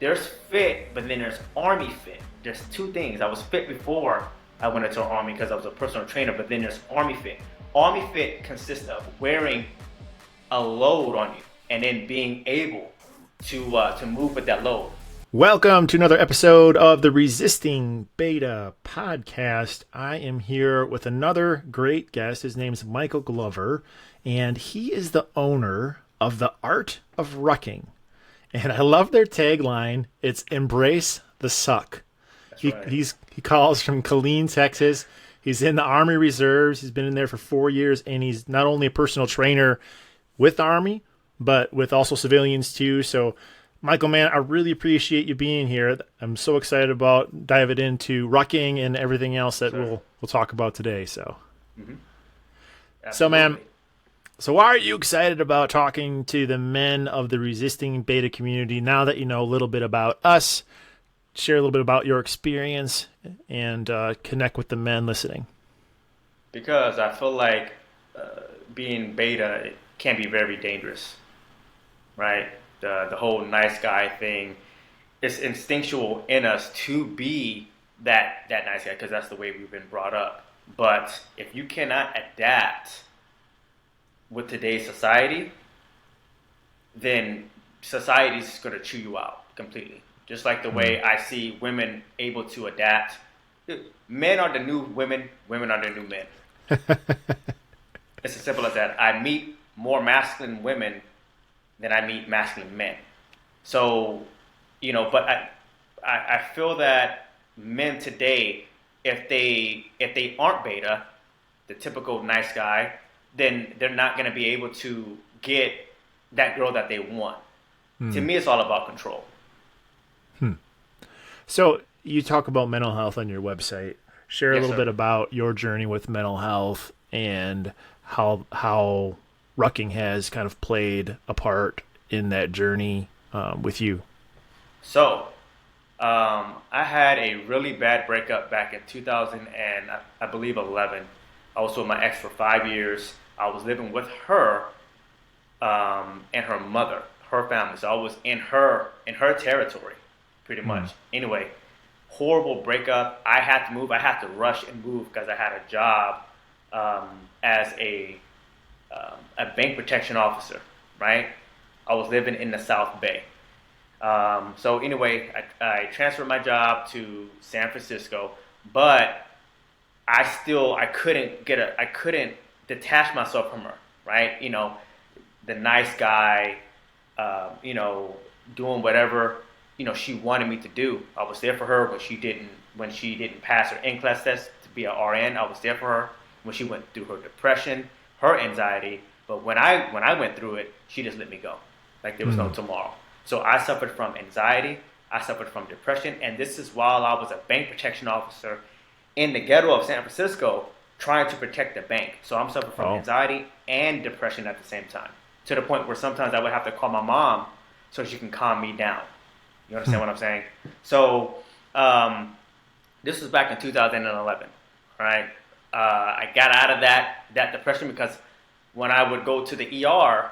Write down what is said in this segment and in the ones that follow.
there's fit, but then there's army fit. There's two things. I was fit before I went into the army because I was a personal trainer, but then there's army fit. Army fit consists of wearing a load on you and then being able to move with that load. Welcome to another episode of the Resistingbeta podcast. I am here with another great guest. His name is Michael Glover, and he is the owner of the Art of Rucking. And I love their tagline. It's "Embrace the Suck." Right. He calls from Calene, Texas. He's in the Army Reserves. He's been in there for 4 years, and he's not only a personal trainer with the Army, but with also civilians too. So, Michael, man, I really appreciate you being here. I'm so excited about diving into rucking and everything else that we'll talk about today. So, So, man, so why are you excited about talking to the men of the Resistingbeta community now that you know a little bit about us? Share a little bit about your experience and connect with the men listening. Because I feel like being beta it can be very dangerous, right? The whole nice guy thing, it's instinctual in us to be that nice guy because that's the way we've been brought up. But if you cannot adapt with today's society, then society's going to chew you out completely. Just like the way I see women able to adapt. Men are the new women, women are the new men. It's as simple as that. I meet more masculine women than I meet masculine men. So, but I feel that men today, if they aren't beta, the typical nice guy, then they're not going to be able to get that girl that they want. To me, it's all about control. So you talk about mental health on your website. Share a little bit about your journey with mental health and how rucking has kind of played a part in that journey with you. So, I had a really bad breakup back in 2000 and I believe 11. I was with my ex for 5 years. I was living with her and her mother, her family. So I was in her territory, pretty much. Anyway, horrible breakup. I had to move. I had to rush and move because I had a job as a bank protection officer, right? I was living in the South Bay. So anyway, I transferred my job to San Francisco, but I couldn't detach myself from her, right? The nice guy, doing whatever, she wanted me to do. I was there for her when she didn't pass her NCLEX test to be an RN. I was there for her when she went through her depression, her anxiety. But when I went through it, she just let me go, like there was no tomorrow. So I suffered from anxiety, I suffered from depression, and this is while I was a bank protection officer in the ghetto of San Francisco trying to protect the bank. So I'm suffering from anxiety and depression at the same time, to the point where sometimes I would have to call my mom so she can calm me down. You understand what I'm saying? So this was back in 2011, right? I got out of that depression because when I would go to the ER,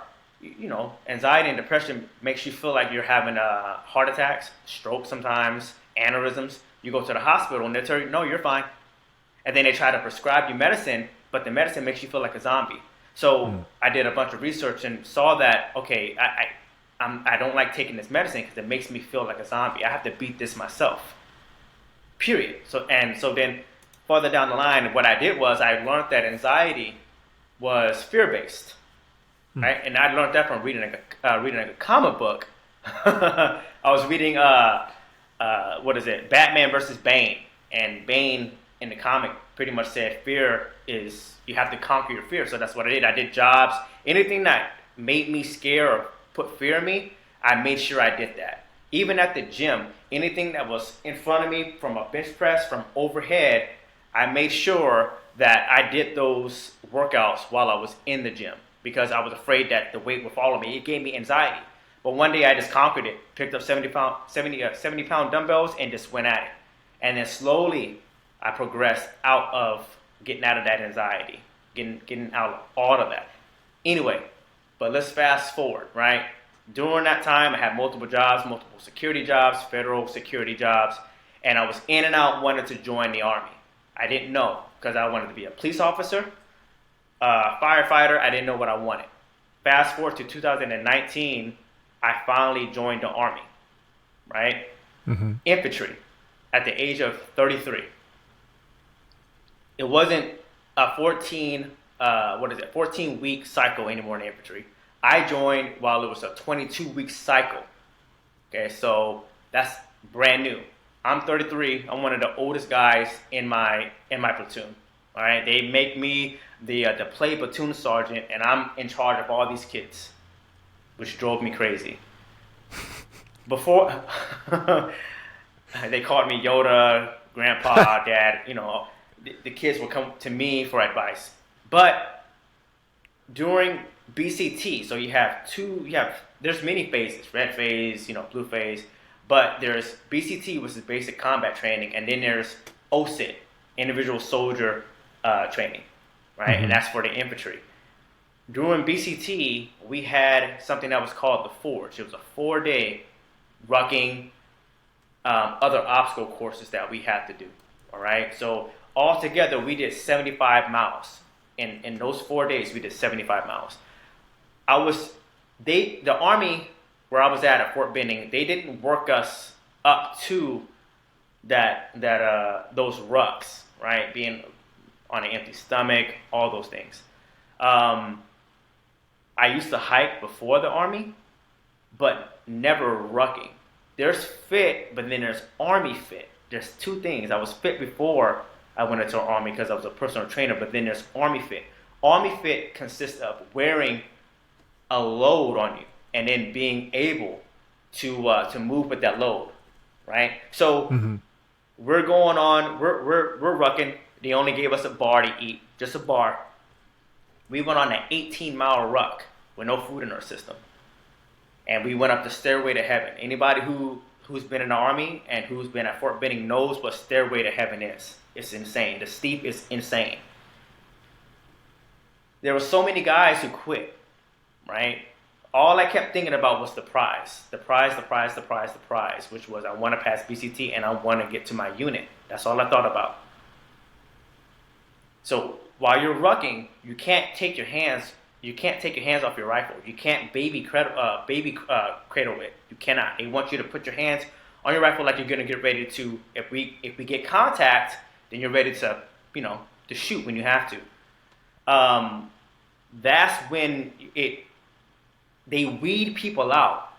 anxiety and depression makes you feel like you're having heart attacks, strokes sometimes, aneurysms. You go to the hospital and they tell you, no, you're fine. And then they try to prescribe you medicine, but the medicine makes you feel like a zombie. So I did a bunch of research and saw that, okay, I don't like taking this medicine because it makes me feel like a zombie. I have to beat this myself, period. So then farther down the line, what I did was I learned that anxiety was fear-based. Right, and I learned that from reading a comic book. I was reading Batman versus Bane, and Bane in the comic pretty much said fear is you have to conquer your fear. So that's what I did. I did jobs, anything that made me scared or put fear in me, I made sure I did that. Even at the gym, anything that was in front of me from a bench press, from overhead, I made sure that I did those workouts while I was in the gym, because I was afraid that the weight would follow me. It gave me anxiety. But one day I just conquered it, picked up 70-pound dumbbells and just went at it. And then slowly I progressed out of getting out of that anxiety, getting out of all of that. Anyway, but let's fast forward, right? During that time, I had multiple jobs, multiple security jobs, federal security jobs, and I was in and out wanting to join the Army. I didn't know because I wanted to be a police officer, firefighter. I didn't know what I wanted. Fast forward to 2019, I finally joined the Army, right? Mm-hmm. Infantry at the age of 33. It wasn't a 14-week cycle anymore in the infantry. I joined while it was a 22-week cycle. Okay, so that's brand new. I'm 33. I'm one of the oldest guys in my platoon. All right, they make me the play platoon sergeant, and I'm in charge of all these kids, which drove me crazy. Before they called me Yoda, Grandpa, Dad. The kids would come to me for advice. But during BCT, so there's many phases, red phase, blue phase, but there's BCT, which is basic combat training, and then there's OSIT, individual soldier training, right? Mm-hmm. And that's for the infantry. During BCT, we had something that was called the Forge. It was a 4-day rucking, other obstacle courses that we had to do, all right? So altogether, we did 75 miles. In those 4 days, we did 75 miles. The Army where I was at Fort Benning, they didn't work us up to those rucks, right? Being on an empty stomach, all those things. I used to hike before the Army, but never rucking. There's fit, but then there's Army fit. There's two things. I was fit before I went into the Army because I was a personal trainer, but then there's Army fit. Army fit consists of wearing a load on you and then being able to move with that load, right? So we're going on, we're rucking. They only gave us a bar to eat, just a bar. We went on an 18-mile ruck with no food in our system, and we went up the Stairway to Heaven. Anybody who's been in the Army and who's been at Fort Benning knows what Stairway to Heaven is. It's insane. The steep is insane. There were so many guys who quit, right? All I kept thinking about was the prize, which was I want to pass BCT and I want to get to my unit. That's all I thought about. So while you're rucking, you can't take your hands off your rifle. You can't baby cradle it. You cannot. They want you to put your hands on your rifle like you're gonna get ready to. If we get contact, then you're ready to to shoot when you have to. That's when they weed people out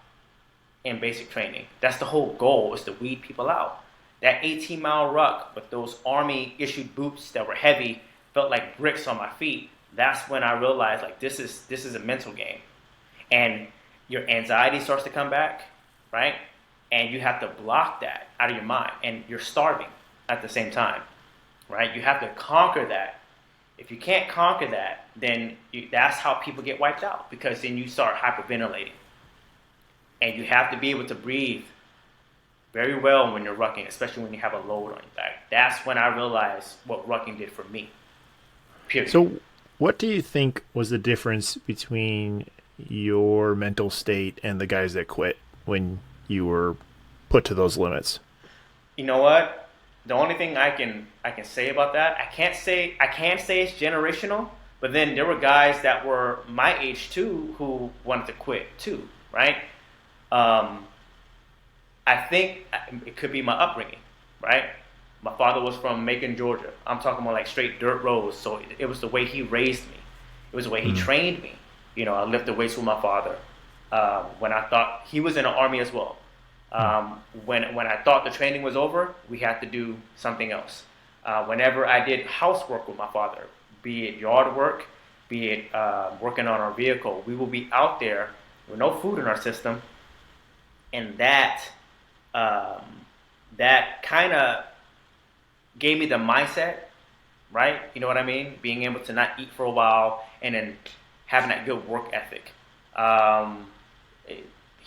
in basic training. That's the whole goal, is to weed people out. That 18-mile ruck with those Army issued boots that were heavy, felt like bricks on my feet. That's when I realized, like, this is a mental game, and your anxiety starts to come back, right? And you have to block that out of your mind, and you're starving at the same time, right? You have to conquer that. If you can't conquer that, then that's how people get wiped out, because then you start hyperventilating, and you have to be able to breathe very well when you're rucking, especially when you have a load on your back. That's when I realized what rucking did for me. Period. So what do you think was the difference between your mental state and the guys that quit when you were put to those limits? You know what? The only thing I can say about that, I can say it's generational, but then there were guys that were my age too who wanted to quit too, right? I think it could be my upbringing, right? My father was from Macon, Georgia. I'm talking about like straight dirt roads. So it was the way he raised me. It was the way he trained me. I lifted weights with my father. When I thought he was in the Army as well. When I thought the training was over, we had to do something else. Whenever I did housework with my father, be it yard work, be it working on our vehicle, we will be out there with no food in our system, and that kind of gave me the mindset, right? You know what I mean? Being able to not eat for a while and then having that good work ethic. I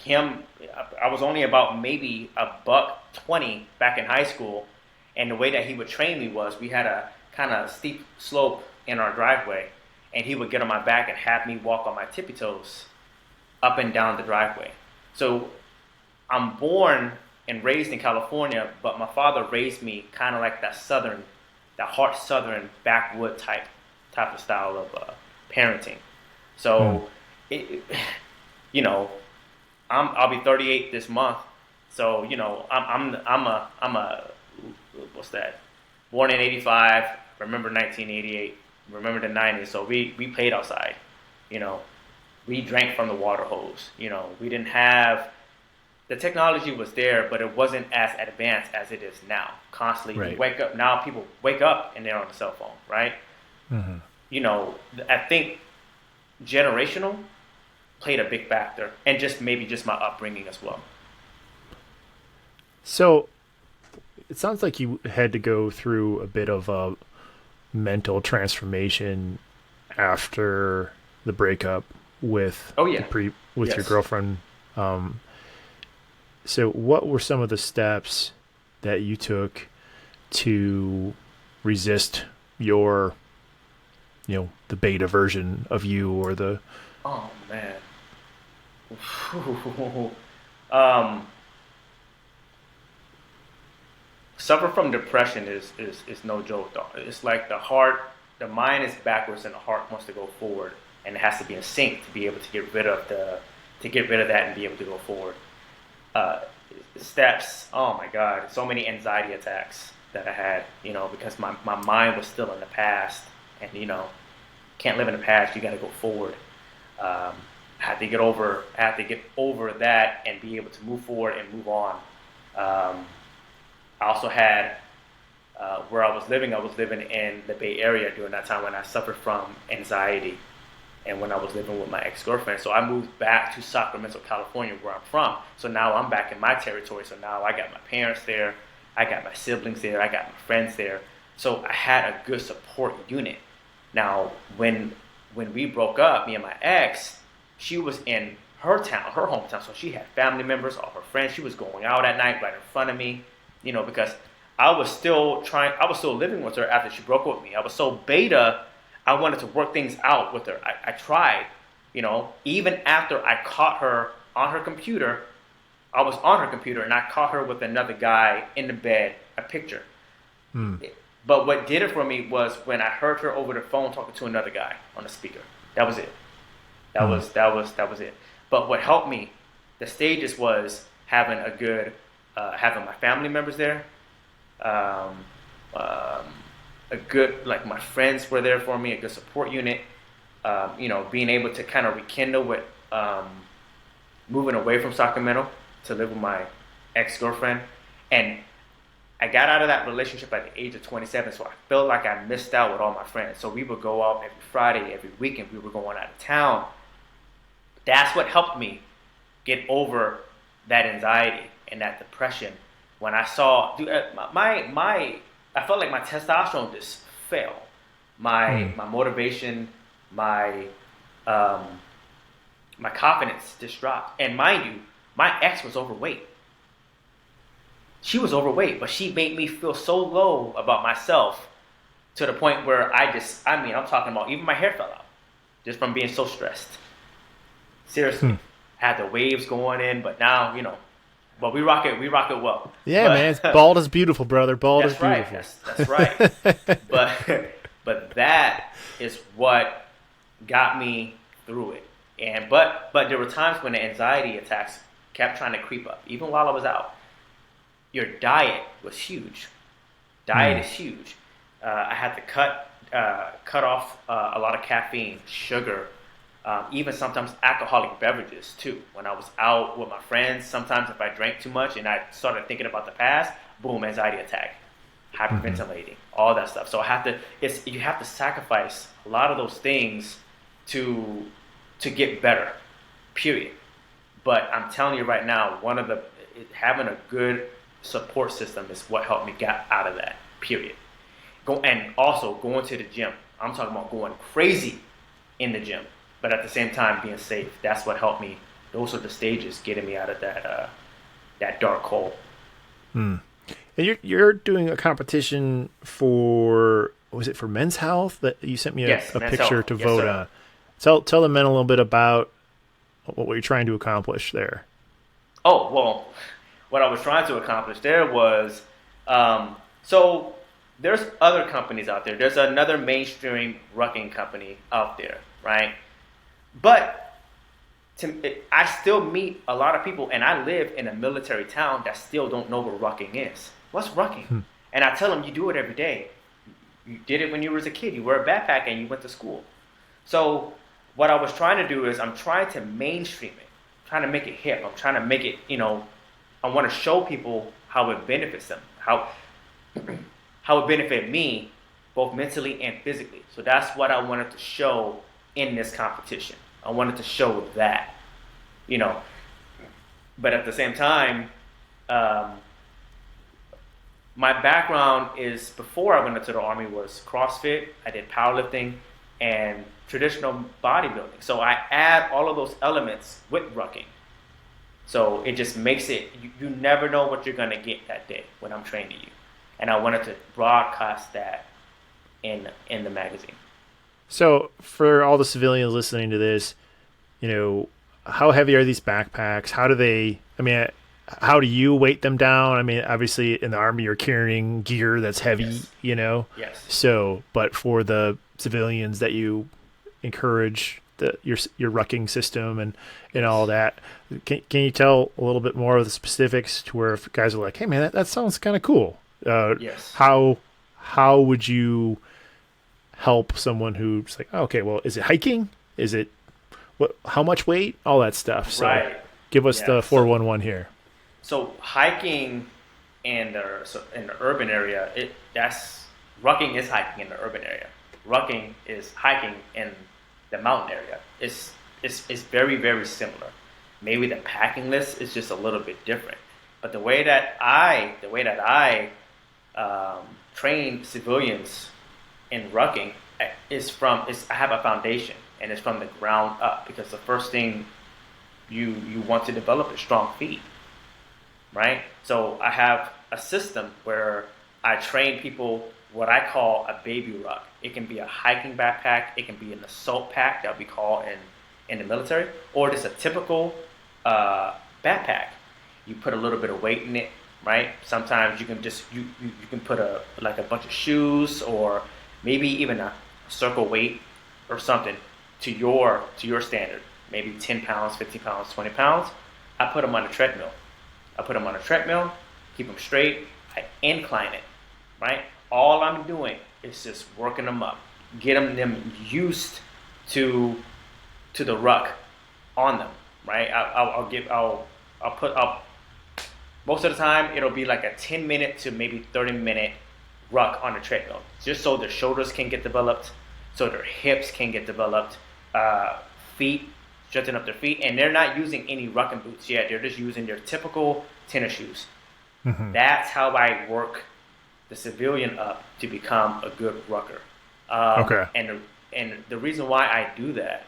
was only about maybe $120 back in high school, and the way that he would train me was we had a kind of steep slope in our driveway, and he would get on my back and have me walk on my tippy toes up and down the driveway. So I'm born and raised in California, but my father raised me kind of like that hard southern backwood type of style of parenting. Mm. So, you know, I'll be 38 this month. So I'm a what's that? Born in '85. Remember 1988. Remember the '90s. So we played outside. You know, we drank from the water hose. You know, we didn't have the technology was there, but it wasn't as advanced as it is now. Constantly, you Right. wake up now. People wake up and they're on the cell phone, right? Hmm. You know, I think generational played a big factor, and just maybe just my upbringing as well. So it sounds like you had to go through a bit of a mental transformation after the breakup with Oh the yeah, with your yes. girlfriend. Um, so what were some of the steps that you took to resist your, the beta version of you or the. Oh man. um, Suffer from depression is no joke though. It's like the mind is backwards and the heart wants to go forward, and it has to be in sync to be able to get rid of that and be able to go forward. Uh, Steps. Oh my God, so many anxiety attacks that I had. Because my mind was still in the past, and can't live in the past. You got to go forward. I had to get over that and be able to move forward and move on. Um, I also had where I was living. I was living in the Bay Area during that time when I suffered from anxiety, and when I was living with my ex-girlfriend. So I moved back to Sacramento, California, where I'm from. So now I'm back in my territory. So now I got my parents there, I got my siblings there, I got my friends there. So I had a good support unit. Now, when we broke up, me and my ex, she was in her town, her hometown. So she had family members, all her friends. She was going out at night right in front of me, because I was still living with her after she broke up with me. I was so beta, I wanted to work things out with her. I tried, even after I caught her on her computer. I was on her computer and I caught her with another guy in the bed, a picture. Hmm. But what did it for me was when I heard her over the phone talking to another guy on the speaker. That was it. Hmm. That was it. But what helped me, the stages was having my family members there, um, um, a good like my friends were there for me, a good support unit. Being able to kind of rekindle with moving away from Sacramento to live with my ex-girlfriend, and I got out of that relationship at the age of 27, so I felt like I missed out with all my friends. So we would go out every Friday, every weekend. We were going out of town. That's what helped me get over that anxiety and that depression. When I saw, dude, I felt like my testosterone just fell. Hmm. My motivation, my um, my confidence just dropped. And mind you, my ex was overweight. She was overweight, but she made me feel so low about myself to the point where I'm talking about even my hair fell out just from being so stressed. Hmm. Seriously, I had the waves going in, but now, but we rock it well. Yeah, man. But Bald is beautiful, brother. Bald is that's right, beautiful. that's right. But but that is what got me through it. And but there were times when the anxiety attacks kept trying to creep up, even while I was out. Your diet was huge. Hmm. Diet is huge. I had to cut off a lot of caffeine, sugar, even sometimes alcoholic beverages too. When I was out with my friends, sometimes if I drank too much and I started thinking about the past, boom, anxiety attack, Hmm. hyperventilating, all that stuff. So you have to sacrifice a lot of those things to get better. Period. But I'm telling you right now, having a good support system is what helped me get out of that. Period. And also going to the gym. I'm talking about going crazy in the gym, but at the same time being safe. That's what helped me. Those are the stages getting me out of that dark hole. Hmm. And you're doing a competition for, was it for Men's Health that you sent me Yes, a men's health. picture to Yes, vote sir. on? Tell the men a little bit about What were you trying to accomplish there? Oh, well, what I was trying to accomplish there was, so there's other companies out there. There's another mainstream rucking company out there, right? But I still meet a lot of people, and I live in a military town that still don't know what rucking is. What's rucking? And I tell them, you do it every day. You did it when you were a kid. You wear a backpack and you went to school. So what I was trying to do is I'm trying to mainstream it, trying to make it hip. I'm trying to make it, I want to show people how it benefits them, how it benefited me, both mentally and physically. So that's what I wanted to show in this competition. I wanted to show that, But at the same time, my background is, before I went into the Army, was CrossFit. I did powerlifting and traditional bodybuilding. So I add all of those elements with rucking. So it just makes it, you never know what you're going to get that day when I'm training you. And I wanted to broadcast that in the magazine. So for all the civilians listening to this, how heavy are these backpacks? How do you weight them down? I mean, obviously in the Army you're carrying gear that's heavy, Yes. So, but for the civilians that you encourage, your rucking system and all that, can you tell a little bit more of the specifics to where if guys are like, hey man, that sounds kind of cool. Yes. How would you help someone who's like, oh, okay, well, is it hiking? Is it how much weight? All that stuff. So right. Give us the 411 here. So hiking in the urban area, rucking is hiking in the urban area. Rucking is hiking in the mountain area. It's very, very similar. Maybe the packing list is just a little bit different. But the way that I train civilians in rucking I have a foundation, and it's from the ground up, because the first thing you want to develop is strong feet, right? So I have a system where I train people what I call a baby ruck. It can be a hiking backpack, it can be an assault pack that we call in the military, or just a typical backpack. You put a little bit of weight in it, right? Sometimes you can just you can put a bunch of shoes, or maybe even a circle weight or something to your standard. Maybe 10 pounds, 15 pounds, 20 pounds. I put them on a treadmill. Keep them straight. I incline it, right? All I'm doing is just working them up, getting them used to the ruck on them, right? I'll put up, most of the time it'll be like a 10-minute to maybe 30-minute ruck on the treadmill, just so their shoulders can get developed, so their hips can get developed, feet, strengthen up their feet, and they're not using any rucking boots yet. They're just using their typical tennis shoes. Mm-hmm. That's how I work the civilian up to become a good rucker. Okay. And the reason why I do that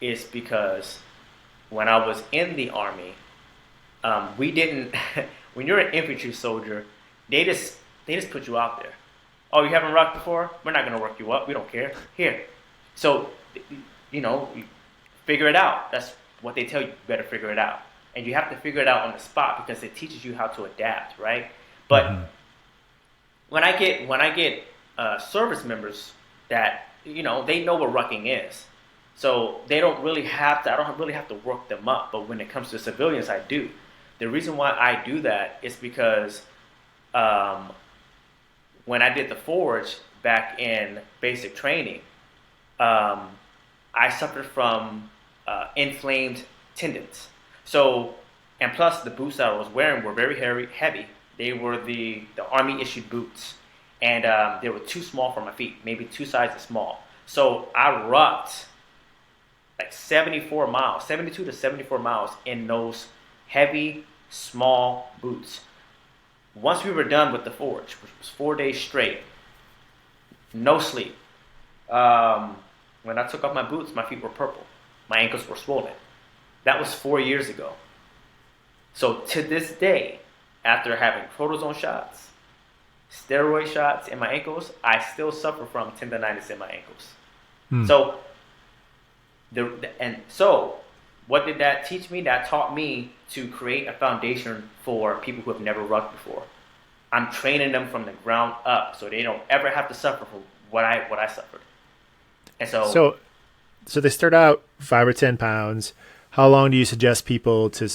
is because when I was in the Army, we didn't. When you're an infantry soldier, they just put you out there. Oh, you haven't rucked before? We're not going to work you up. We don't care. Here. So, you figure it out. That's what they tell you. You better figure it out. And you have to figure it out on the spot, because it teaches you how to adapt, right? But when I get service members that, they know what rucking is. So I don't really have to work them up. But when it comes to civilians, I do. The reason why I do that is because when I did the forge back in basic training, I suffered from inflamed tendons. So, and plus the boots that I was wearing were very heavy. They were the Army issued boots, and they were too small for my feet, maybe 2 sizes small. So I rucked like 72 to 74 miles in those heavy, small boots. Once we were done with the forge, which was 4 days straight, no sleep. When I took off my boots, my feet were purple. My ankles were swollen. That was 4 years ago. So to this day, after having protozoan shots, steroid shots in my ankles, I still suffer from tendonitis in my ankles. So What did that teach me? That taught me to create a foundation for people who have never rucked before. I'm training them from the ground up so they don't ever have to suffer for what I suffered. And so, So so they start out 5 or 10 pounds. How long do you suggest people to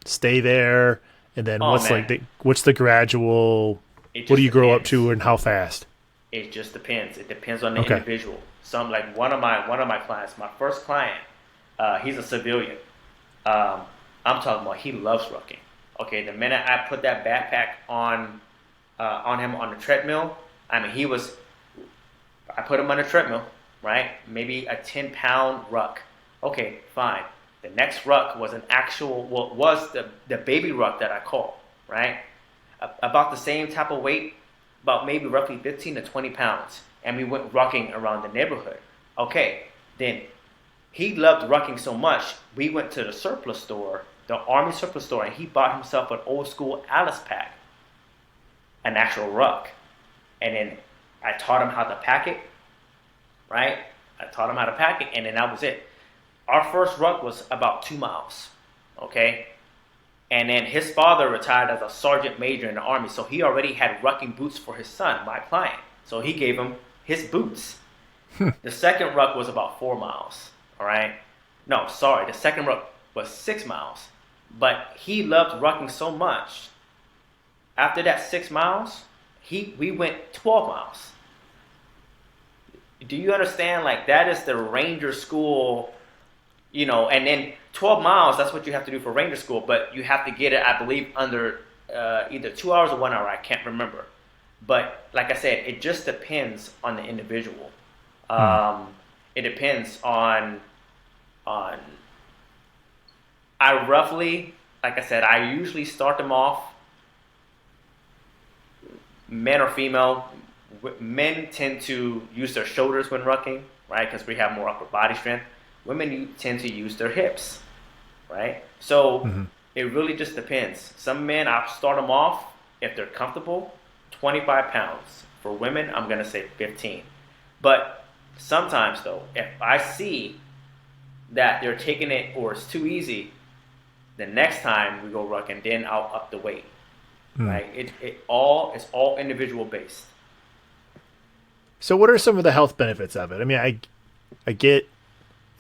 stay there? And then oh man, what's the gradual? it What do just you grow up depends. to, and how fast? It just depends. It depends on the Okay. individual. Some like one of my clients, my first client, he's a civilian. Um, I'm talking about he loves rucking. Okay, the minute I put that backpack on him on the treadmill, I mean I put him on a treadmill, right? Maybe a 10-pound ruck. Okay, fine. The next ruck was an actual, what was the baby ruck that I call, right? About the same type of weight, about maybe roughly 15 to 20 pounds. And we went rucking around the neighborhood. Okay, then he loved rucking so much, we went to the surplus store, the Army surplus store, and he bought himself an old school Alice pack, an actual ruck. And then I taught him how to pack it, right? I taught him how to pack it, and then that was it. Our first ruck was about 2 miles, okay? And then his father retired as a sergeant major in the Army, so he already had rucking boots for his son, my client. So he gave him his boots. The second ruck was about 4 miles, all right? No, sorry, the second ruck was 6 miles. But he loved rucking so much. After that 6 miles, we went 12 miles. Do you understand? Like, that is the Ranger School, and then 12 miles, that's what you have to do for Ranger School, but you have to get it, I believe, under either 2 hours or 1 hour. I can't remember. But like I said, it just depends on the individual. It depends on. I roughly, like I said, I usually start them off, men or female. Men tend to use their shoulders when rucking, right? Because we have more upper body strength. Women tend to use their hips, right? So it really just depends. Some men, I'll start them off, if they're comfortable, 25 pounds. For women, I'm going to say 15. But sometimes, though, if I see that they're taking it or it's too easy, the next time we go rucking, then I'll up the weight, right? It's all individual based. So what are some of the health benefits of it? I mean, I get.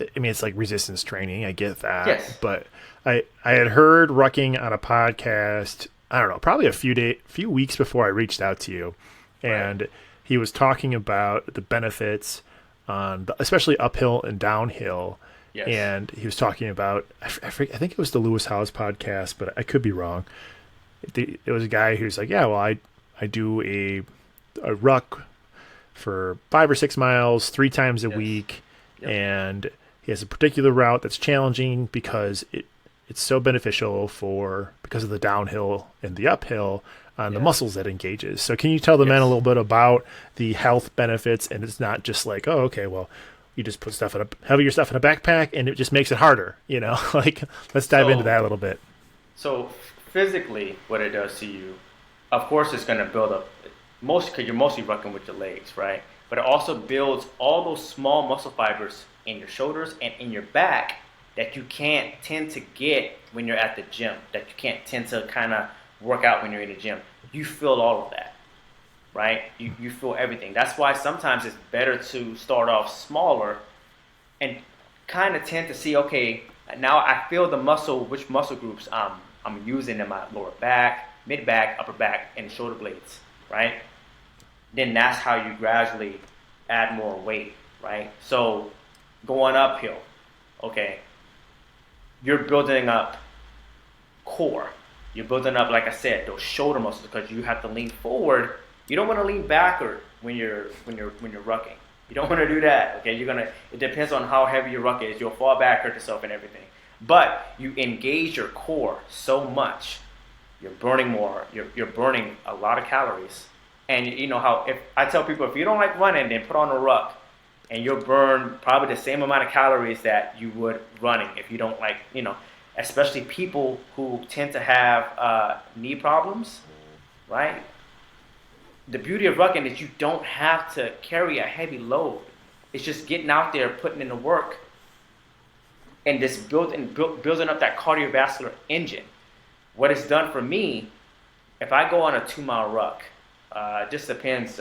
I mean, it's like resistance training. I get that. Yes. But I had heard rucking on a podcast. I don't know, probably a few weeks before I reached out to you, and he was talking about the benefits on especially uphill and downhill. Yes. And he was talking about I think it was the Lewis Howes podcast, but I could be wrong. It was a guy who's like, yeah, well, I do a ruck for 5 or 6 miles 3 times a week, and he has a particular route that's challenging because it's so beneficial because of the downhill and the uphill on the muscles that engages. So can you tell the men a little bit about the health benefits? And it's not just like, oh, okay, well, you just put heavier stuff in a backpack and it just makes it harder, like let's dive into that a little bit. So physically, what it does to you, of course, it's going to build up because you're mostly rucking with your legs, right? But it also builds all those small muscle fibers in your shoulders and in your back that you can't tend to get when you're at the gym, that you can't tend to kind of work out when you're in the gym. You feel all of that, right? You feel everything. That's why sometimes it's better to start off smaller and kind of tend to see, okay, now I feel which muscle groups I'm using in my lower back, mid back, upper back, and shoulder blades, right? Then that's how you gradually add more weight, right? So going uphill, okay, you're building up core. You're building up, like I said, those shoulder muscles because you have to lean forward. You don't want to lean backward when you're rucking. You don't want to do that. Okay, it depends on how heavy your ruck is. You'll fall back, hurt yourself, and everything. But you engage your core so much, you're burning more. You're burning a lot of calories. And you know how if I tell people if you don't like running, then put on a ruck, and you'll burn probably the same amount of calories that you would running if you don't like, especially people who tend to have knee problems, right? The beauty of rucking is you don't have to carry a heavy load. It's just getting out there, putting in the work, and this building up that cardiovascular engine. What it's done for me, if I go on a 2 mile ruck, it just depends,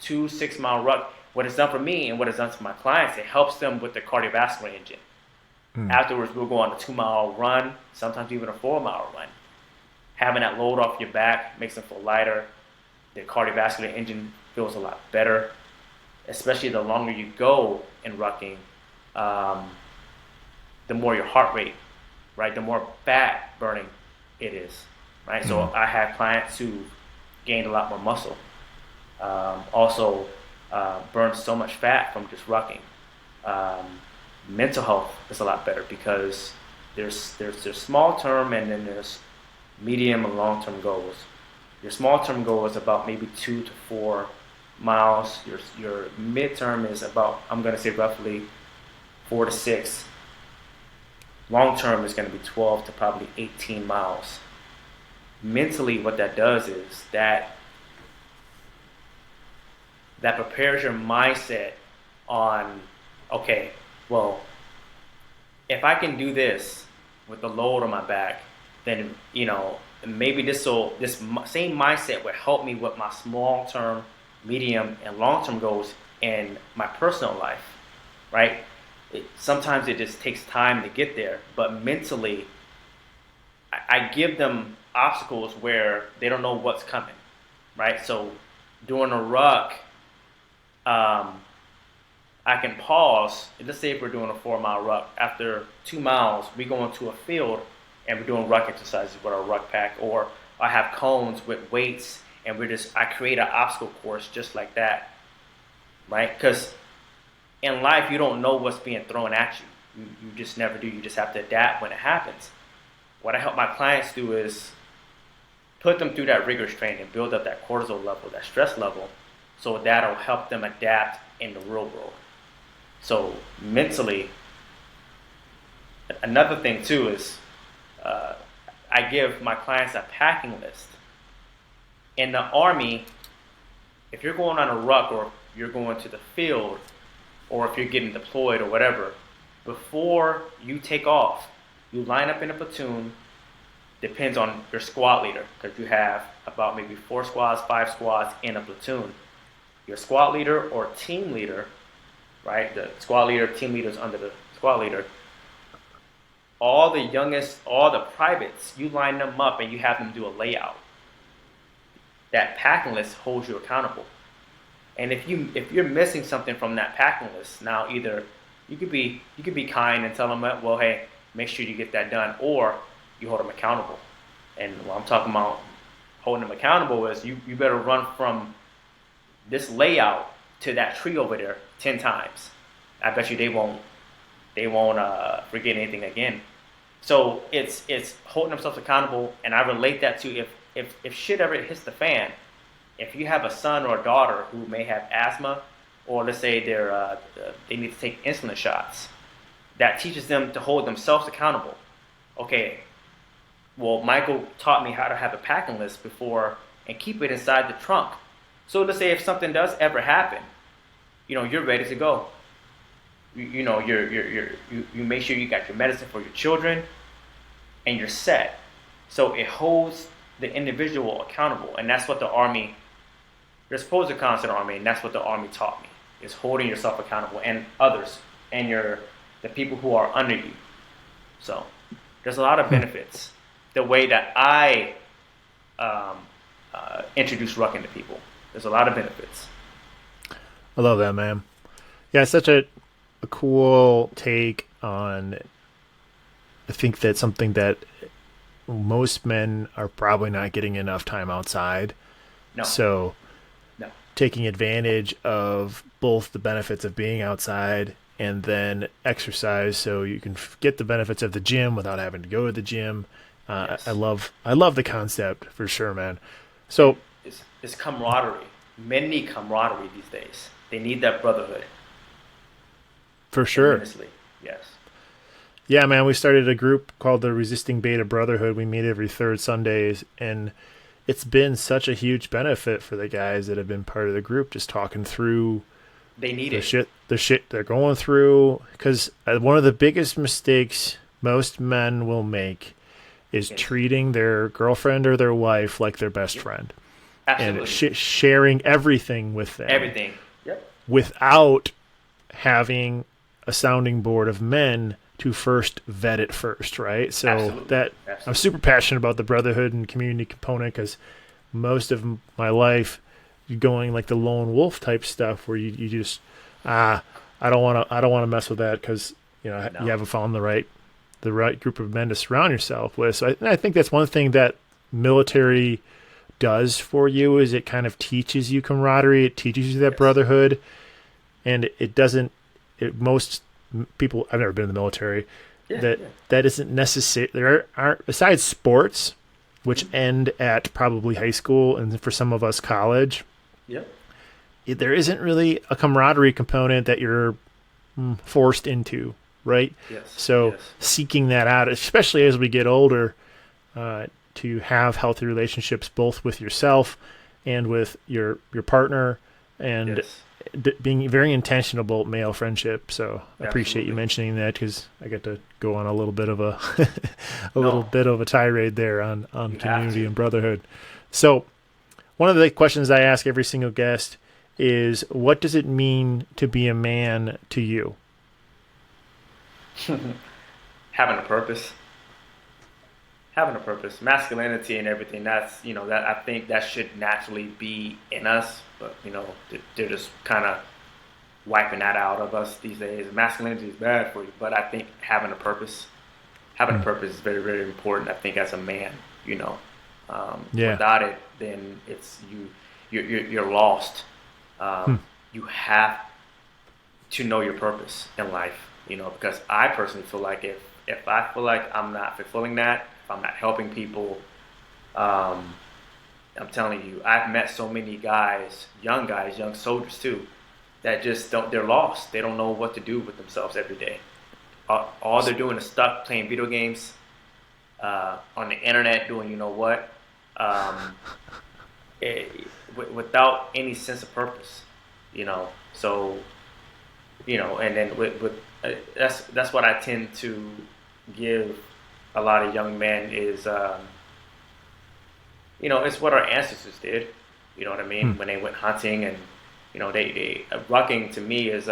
2 6 mile ruck. What it's done for me and what it's done for my clients, it helps them with the cardiovascular engine. Afterwards, we'll go on a 2 mile run, sometimes even a 4 mile run. Having that load off your back makes them feel lighter. The cardiovascular engine feels a lot better, especially the longer you go in rucking, the more your heart rate, right? The more fat burning it is, right? So I have clients who gained a lot more muscle. Also, burn so much fat from just rucking. Mental health is a lot better because there's small term and then there's medium and long term goals. Your small term goal is about maybe 2 to 4 miles. Your midterm is about, I'm going to say roughly 4 to 6. Long term is going to be 12 to probably 18 miles. Mentally, what that does is that prepares your mindset on, okay, well, if I can do this with the load on my back, then, maybe this same mindset will help me with my small term, medium, and long term goals in my personal life, right? Sometimes it just takes time to get there, but mentally, I give them obstacles where they don't know what's coming, right? So during a ruck, I can pause. Let's say if we're doing a 4 mile ruck, after 2 miles, we go into a field and we're doing ruck exercises with our ruck pack, or I have cones with weights and I create an obstacle course just like that, right? Because in life, you don't know what's being thrown at you. You just never do. You just have to adapt when it happens. What I help my clients do is put them through that rigorous training, build up that cortisol level, that stress level, so that'll help them adapt in the real world. So mentally, another thing too is I give my clients a packing list. In the Army, if you're going on a ruck or you're going to the field, or if you're getting deployed or whatever, before you take off, you line up in a platoon, depends on your squad leader, because you have about maybe 4 squads, 5 squads in a platoon. Your squad leader or team leader, right? The squad leader, team leader is under the squad leader. All the privates, you line them up and you have them do a layout. That packing list holds you accountable. And if you're missing something from that packing list, now either you could be kind and tell them, well, hey, make sure you get that done, or you hold them accountable. And what I'm talking about holding them accountable is you better run from this layout to that tree over there 10 times. I bet you they won't forget anything again. So it's holding themselves accountable, and I relate that to if shit ever hits the fan. If you have a son or a daughter who may have asthma, or let's say they need to take insulin shots, that teaches them to hold themselves accountable. Okay, well, Michael taught me how to have a packing list before and keep it inside the trunk. So let's say if something does ever happen, you're ready to go. You make sure you got your medicine for your children, and you're set. So it holds the individual accountable, and that's what the Army. There's pros and cons to the Army, and that's what the Army taught me: is holding yourself accountable and others, and the people who are under you. So there's a lot of benefits. The way that I introduce rucking to people, there's a lot of benefits. I love that, man. Yeah, it's such a cool take on. I think that's something that most men are probably not getting enough time outside. No. So no. Taking advantage of both the benefits of being outside and then exercise, so you can get the benefits of the gym without having to go to the gym. Yes. I love the concept for sure, man. So it's camaraderie. Men need camaraderie these days. They need that brotherhood. For sure. Honestly, yes. Yeah, man, we started a group called the Resistingbeta Brotherhood. We meet every third Sundays, and it's been such a huge benefit for the guys that have been part of the group, just talking through They need the it. shit they're going through. Because one of the biggest mistakes most men will make is Yes. treating their girlfriend or their wife like their best Yep. friend and Absolutely. sharing everything with them Everything. Yep. without having a sounding board of men to first vet it first, right? So Absolutely. that I'm Absolutely. super passionate about the brotherhood and community component because most of my life going like the lone wolf type stuff where you just ah I don't want to mess with that because you No. haven't found the right group of men to surround yourself with. So I think that's one thing that military does for you is it kind of teaches you camaraderie, it teaches you that Yes. brotherhood, and it doesn't. Most people I've never been in the military Yeah. that Yeah. that isn't necessary. There aren't besides sports, which Mhm. end at probably high school and for some of us college. Yep. There isn't really a camaraderie component that you're forced into, right? Yes. So Yes. seeking that out, especially as we get older, to have healthy relationships both with yourself and with your partner, and Yes. being very intentional about male friendship. So I appreciate you Absolutely. mentioning that because I get to go on a little bit of a a little No. bit of a tirade there on You have community to. and brotherhood. So one of the questions I ask every single guest is, what does it mean to be a man to you? Having a purpose. Having a purpose, masculinity and everything. That's that I think that should naturally be in us, but they're just kind of wiping that out of us these days. Masculinity is bad for you, but I think having a Hmm. purpose is very very important. I think as a man, Yeah. without it, then it's you're lost. Hmm. You have to know your purpose in life, because I personally feel like if I feel like I'm not fulfilling that, if I'm not helping people, um, I'm telling you, I've met so many guys, young soldiers too, that just don't. They're lost. They don't know what to do with themselves every day. All they're doing is stuck playing video games, on the internet, doing what, um, without any sense of purpose. So and then with that's what I tend to give a lot of young men is it's what our ancestors did. You know what I Hmm. mean? When they went hunting and they rucking to me is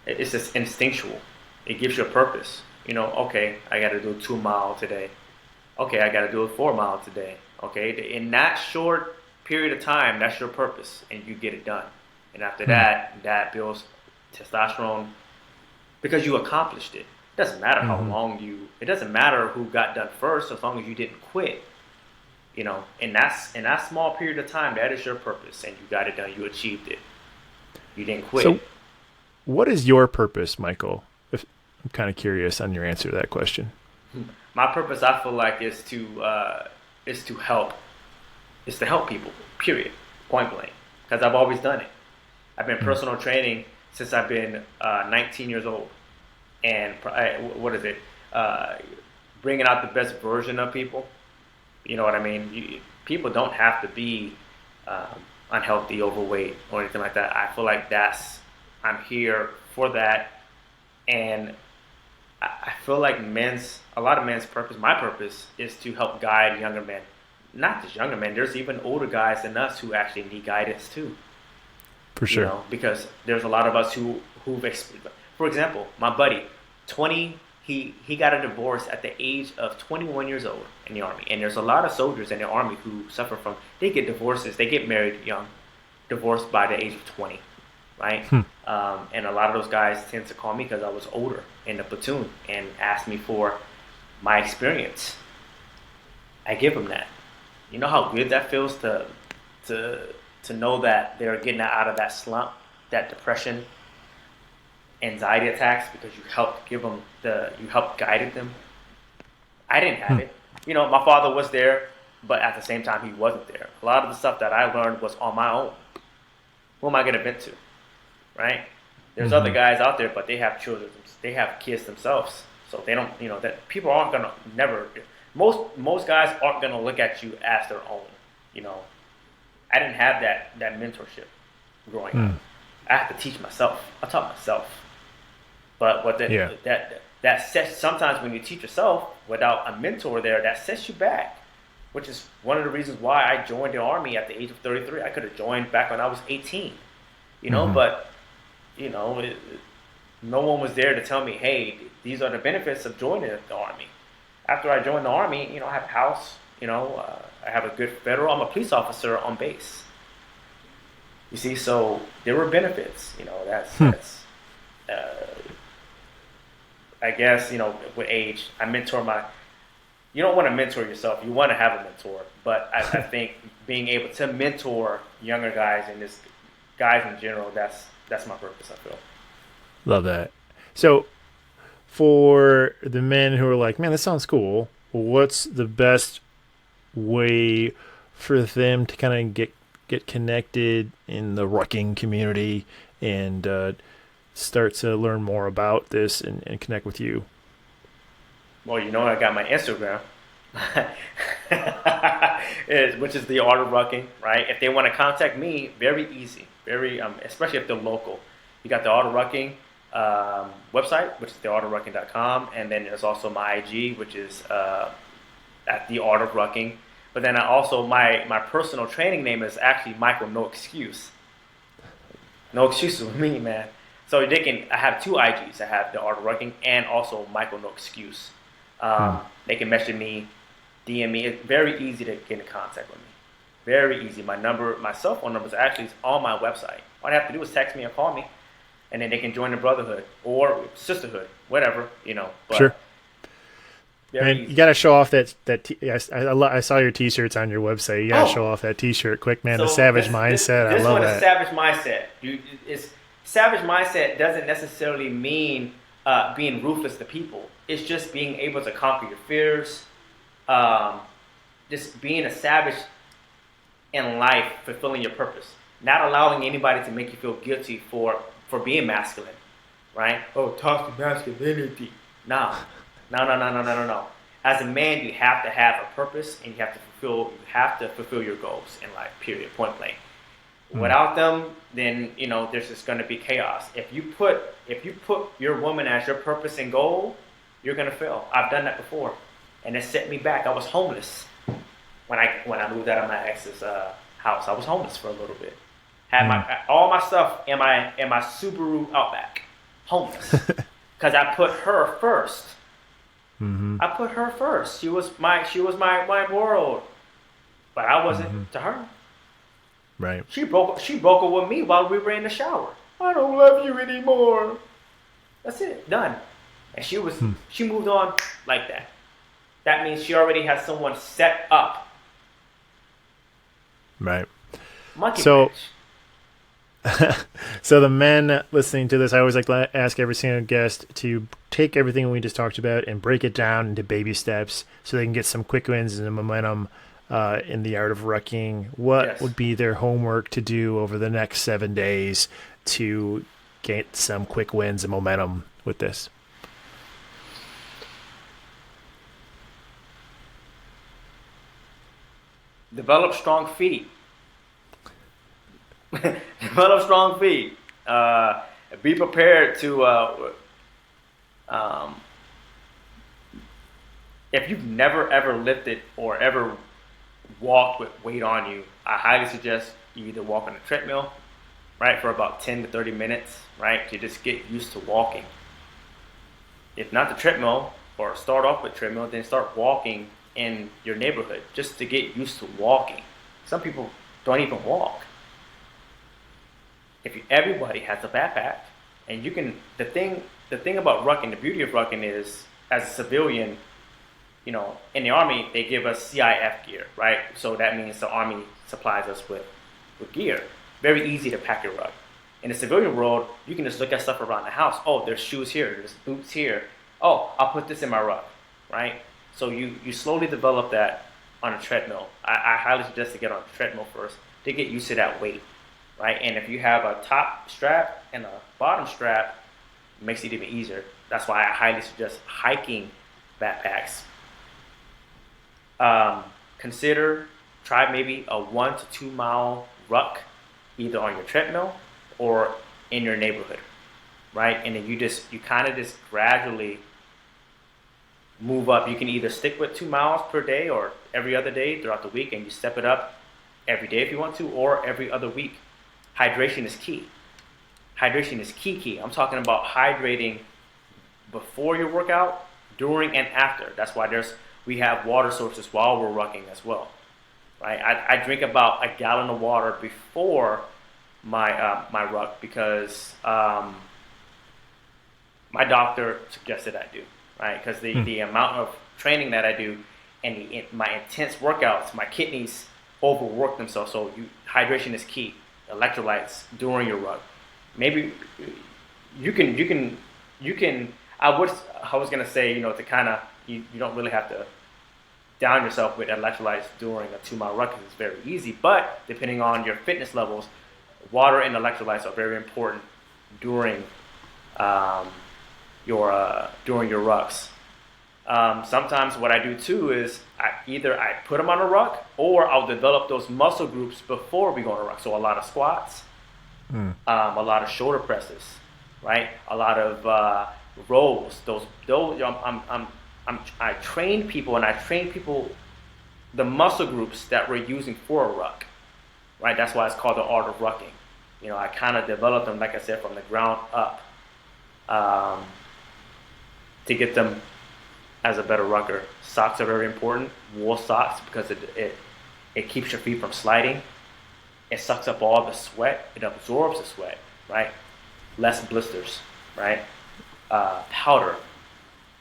it's just instinctual. It gives you a purpose. Okay, I got to do a 2 mile today. Okay, I got to do a 4 mile today. Okay, in that short period of time, that's your purpose, and you get it done. And after Hmm. that, that builds testosterone because you accomplished it. It doesn't matter how Hmm. long you. It doesn't matter who got done first, as long as you didn't quit. And that's in that small period of time, that is your purpose, and you got it done. You achieved it. You didn't So quit. what is your purpose, Michael? I'm kind of curious on your answer to that question. My purpose, I feel like, is to help. Is to help people. Period. Point blank. Because I've always done it. I've been Hmm. personal training since I've been 19 years old, and what is it? Uh, Bringing out the best version of people. You know what I mean? People don't have to be unhealthy, overweight, or anything like that. I feel like I'm here for that, and I feel like a lot of men's purpose, my purpose, is to help guide younger men. Not just younger men. There's even older guys than us who actually need guidance too. For sure. Because there's a lot of us for example, my buddy, 20, he got a divorce at the age of 21 years old in the army, and there's a lot of soldiers in the army who suffer from they get divorces, they get married young, divorced by the age of 20, right? Hmm. And a lot of those guys tend to call me because I was older in the platoon and ask me for my experience. I give them that. You know how good that feels to to know that they're getting out of that slump, that depression, anxiety attacks because you helped guided them. I didn't have Hmm. it. My father was there, but at the same time he wasn't there. A lot of the stuff that I learned was on my own. Who am I gonna vent to, right? There's other Hmm. guys out there, but they have children, they have kids themselves, so they don't. That people aren't gonna never. Most guys aren't gonna look at you as their own. You know, I didn't have that mentorship growing Hmm. up. I have to teach myself. I taught myself. But what Yeah. that sets, sometimes when you teach yourself without a mentor there, that sets you back, which is one of the reasons why I joined the army at the age of 33. I could have joined back when I was 18, Hmm. but no one was there to tell me, hey, these are the benefits of joining the army. After I joined the army, I have a house, I have a good federal. I'm a police officer on base. You see, so there were benefits. Hmm. That's I guess, with age, I mentor my. You don't want to mentor yourself. You want to have a mentor, but I think being able to mentor younger guys and just guys in general, that's my purpose. I feel. Love that. So for the men who are like, man, this sounds cool. What's the best way for them to kind of get connected in the rucking community and start to learn more about this and connect with you? Well, I got my Instagram, which is the Art of Rucking, right? If they want to contact me, very easy, very especially if they're local. You got the Art of Rucking website, which is theartofrucking.com, and then there's also my IG, which is at the Art of Rucking. But then I also my personal training name is actually Michael Noexcuse. No excuses with me, man. So they can. I have two IGs. I have the Art of Rucking and also Michael No Excuse. Hmm. They can message me, DM me. It's very easy to get in contact with me. Very easy. My cell phone number is actually on my website. All they have to do is text me or call me, and then they can join the brotherhood or sisterhood, whatever. Sure. But very Man, you easy. got to show off I saw your T-shirts on your website. You got to show Oh, off that T-shirt quick, man. The so savage mindset. I this love one is that. savage mindset. It's savage mindset doesn't necessarily mean being ruthless to people. It's just being able to conquer your fears, um, just being a savage in life, fulfilling your purpose, not allowing anybody to make you feel guilty for being masculine, right? Oh, toxic masculinity. No, no, no, no, no, no, no, no. As a man, you have to have a purpose, and you have to fulfill your goals in life. Period. Point blank. Hmm. Without them, then there's just going to be chaos. If you put your woman as your purpose and goal, you're going to fail. I've done that before, and it set me back. I was homeless when I moved out of my ex's house. I was homeless for a little bit. Had Hmm. my all my stuff in my Subaru Outback. Homeless because I put her first. Hmm. I put her first. She was my world, but I wasn't Hmm. to her. Right. She broke up with me while we were in the shower. I don't love you anymore. That's it. Done. And Hmm. she moved on like that. That means she already has someone set up. Right. Monkey So, wrench. so the men listening to this, I always like to ask every single guest to take everything we just talked about and break it down into baby steps so they can get some quick wins and momentum in the art of rucking. What Yes. would be their homework to do over the next 7 days to get some quick wins and momentum with this? Develop strong feet. Develop strong feet. Be prepared to. Um, if you've never ever lifted or ever walked with weight on you, I highly suggest you either walk on a treadmill, right, for about 10 to 30 minutes, right, to just get used to walking. If not the treadmill, or start off with treadmill, then start walking in your neighborhood just to get used to walking. Some people don't even walk. Everybody has a backpack, and you can. The thing about rucking, the beauty of rucking is, as a civilian, in the army they give us CIF gear, right? So that means the army supplies us with gear. Very easy to pack your ruck. In the civilian world, you can just look at stuff around the house. Oh, there's shoes here, there's boots here. Oh, I'll put this in my ruck, right? So you slowly develop that on a treadmill. I highly suggest to get on a treadmill first to get used to that weight, right? And if you have a top strap and a bottom strap, it makes it even easier. That's why I highly suggest hiking backpacks. um, Consider try maybe a 1 to 2 mile ruck, either on your treadmill or in your neighborhood, right? And then you kind of just gradually move up. You can either stick with 2 miles per day or every other day throughout the week, and you step it up every day if you want to, or every other week. Hydration is key. Hydration is key. I'm talking about hydrating before your workout, during and after. That's why we have water sources while we're rucking as well, right? I drink about a gallon of water before my ruck because my doctor suggested I do, right? Because the amount of training that I do and my intense workouts, my kidneys overwork themselves. So hydration is key. Electrolytes during your ruck. Maybe you can. I was gonna say, to kind of you don't really have to down yourself with electrolytes during a 2 mile ruck because it's very easy. But depending on your fitness levels, water and electrolytes are very important during your rucks. Sometimes what I do too is I put them on a ruck, or I'll develop those muscle groups before we go on a ruck. So a lot of squats, a lot of shoulder presses, right? A lot of rows. I train people the muscle groups that we're using for a ruck, right? That's why it's called the Art of Rucking. I kind of developed them, like I said, from the ground up to get them as a better rucker. Socks are very important. Wool socks, because it keeps your feet from sliding. It sucks up all the sweat. It absorbs the sweat, right? Less blisters, right? Powder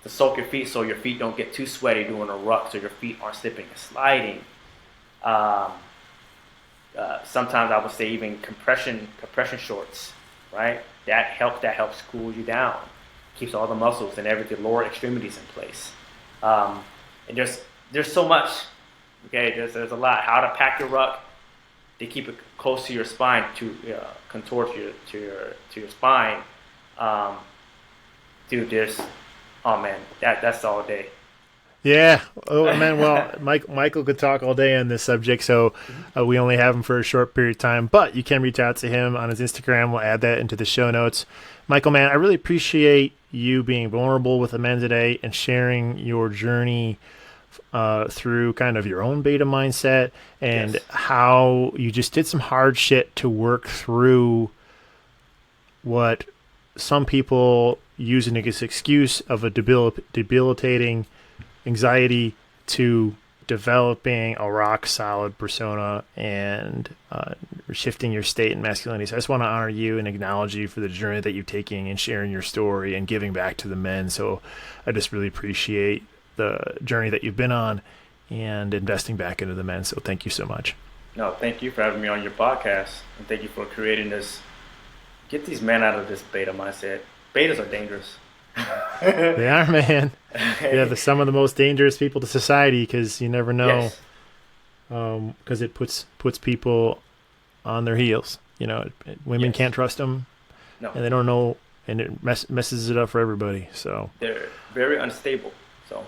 to soak your feet so your feet don't get too sweaty doing a ruck, so your feet aren't slipping and sliding. Sometimes I would say even compression shorts, right? That helps cool you down, keeps all the muscles and everything, lower extremities in place. And there's so much. Okay, there's a lot. How to pack your ruck to keep it close to your spine, to contort to your spine. Dude, oh man, that's all day. Yeah. Oh man. Well, Michael could talk all day on this subject, so we only have him for a short period of time. But you can reach out to him on his Instagram. We'll add that into the show notes. Michael, man, I really appreciate you being vulnerable with the men today and sharing your journey through kind of your own beta mindset and how you just did some hard shit to work through what some people use an excuse of a debilitating anxiety to developing a rock solid persona and shifting your state and masculinity. So I just want to honor you and acknowledge you for the journey that you're taking and sharing your story and giving back to the men. So I just really appreciate the journey that you've been on and investing back into the men. So thank you so much. No, thank you for having me on your podcast, and thank you for creating this. Get these men out of this beta mindset. Betas are dangerous. They are, man. Yeah, they're some of the most dangerous people to society because you never know. Because it puts people on their heels. Women can't trust them, and they don't know, and it messes it up for everybody. So they're very unstable. So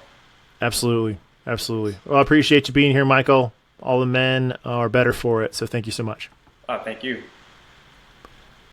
absolutely. Well, I appreciate you being here, Michael. All the men are better for it. So thank you so much. Thank you.